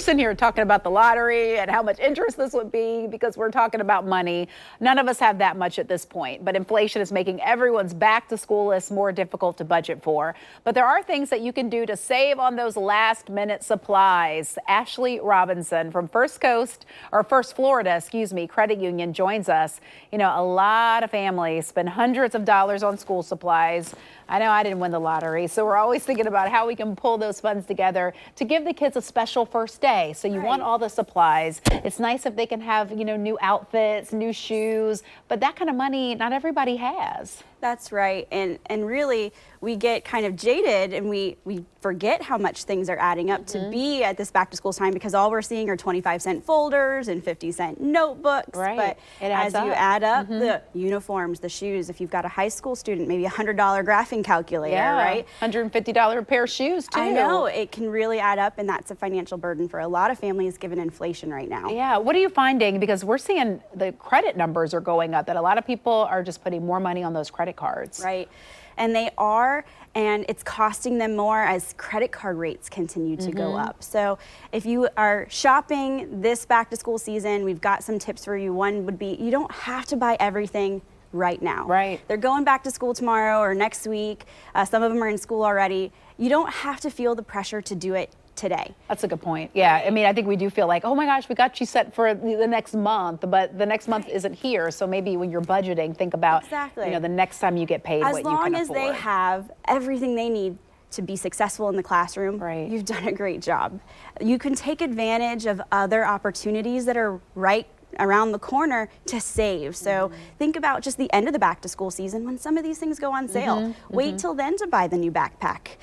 sitting here talking about the lottery and how much interest this would be because we're talking about money. None of us have that much at this point, but inflation is making everyone's back to school list more difficult to budget for. But there are things that you can do to save on those last minute supplies. Ashley Robinson from First Florida, Credit Union joins us. You know, a lot of families spend hundreds of dollars on school supplies. I know I didn't win the lottery, so we're always thinking about how we can pull those funds together to give the kids a special first day. So you want all the supplies. It's nice if they can have, you know, new outfits, new shoes, but that kind of money not everybody has. That's right. And really, we get kind of jaded and we forget how much things are adding up to be at this back to school time, because all we're seeing are 25-cent folders and 50-cent notebooks. Right. But as you add up the uniforms, the shoes, if you've got a high school student, maybe $100 graphing calculator, right? $150 pair of shoes too. I know, it can really add up, and that's a financial burden for a lot of families given inflation right now. Yeah, what are you finding? Because we're seeing the credit numbers are going up, that a lot of people are just putting more money on those credit cards. Right. And they are, and it's costing them more as credit card rates continue to go up. So if you are shopping this back to school season, we've got some tips for you. One would be, you don't have to buy everything right now. Right. They're going back to school tomorrow or next week. Some of them are in school already. You don't have to feel the pressure to do it today. That's a good point. Yeah, I mean, I think we do feel like, oh my gosh, we got you set for the next month, but the next month isn't here. So maybe when you're budgeting, think about, you know, the next time you get paid, what you can afford. As long as they have everything they need to be successful in the classroom, you've done a great job. You can take advantage of other opportunities that are right around the corner to save. So think about just the end of the back to school season when some of these things go on sale. Wait till then to buy the new backpack.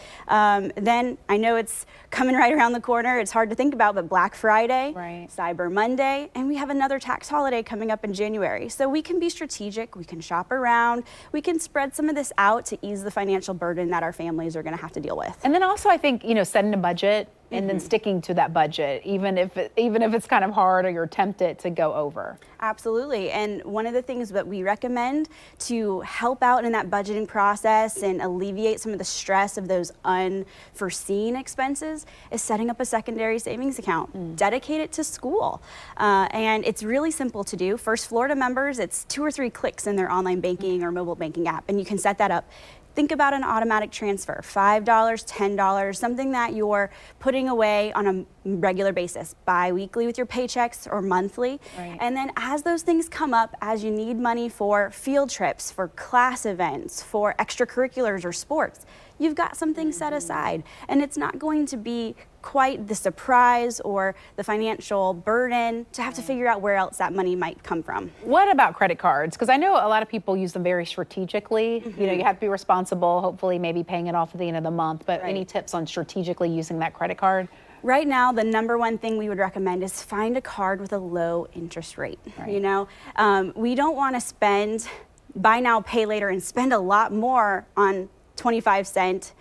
Then I know it's coming right around the corner. It's hard to think about, but Black Friday, Cyber Monday, and we have another tax holiday coming up in January. So we can be strategic, we can shop around, we can spread some of this out to ease the financial burden that our families are going to have to deal with. And then also I think, you know, setting a budget and then sticking to that budget, even if it's kind of hard or you're tempted to go over. Absolutely. And one of the things that we recommend to help out in that budgeting process and alleviate some of the stress of those unforeseen expenses is setting up a secondary savings account. Dedicate it to school. And it's really simple to do. First Florida members, it's 2 or 3 clicks in their online banking or mobile banking app, and you can set that up. Think about an automatic transfer, $5, $10, something that you're putting away on a regular basis, bi-weekly with your paychecks or monthly. And then as those things come up, as you need money for field trips, for class events, for extracurriculars or sports, you've got something set aside. And it's not going to be quite the surprise or the financial burden to have to figure out where else that money might come from. What about credit cards? Because I know a lot of people use them very strategically. You know, you have to be responsible, hopefully maybe paying it off at the end of the month, but any tips on strategically using that credit card? Right now, the number one thing we would recommend is find a card with a low interest rate. You know, we don't want to spend buy now, pay later and spend a lot more on 25-cent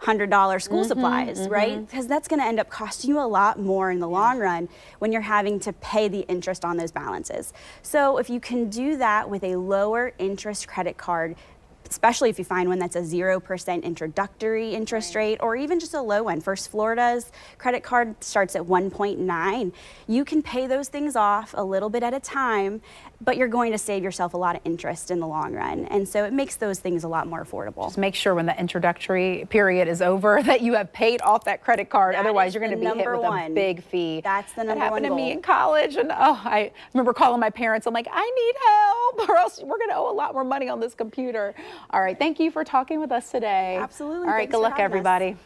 $100 school supplies, right? Because that's going to end up costing you a lot more in the long run when you're having to pay the interest on those balances. So if you can do that with a lower interest credit card, especially if you find one that's a 0% introductory interest rate, or even just a low one. First Florida's credit card starts at 1.9. You can pay those things off a little bit at a time, but you're going to save yourself a lot of interest in the long run. And so it makes those things a lot more affordable. Just make sure when the introductory period is over that you have paid off that credit card. Otherwise, you're going to be hit with a big fee. That's the number one goal. That happened to me in college. And I remember calling my parents. I'm like, I need help, or else we're going to owe a lot more money on this computer. All right. Thank you for talking with us today. Absolutely. All right. Good luck, everybody.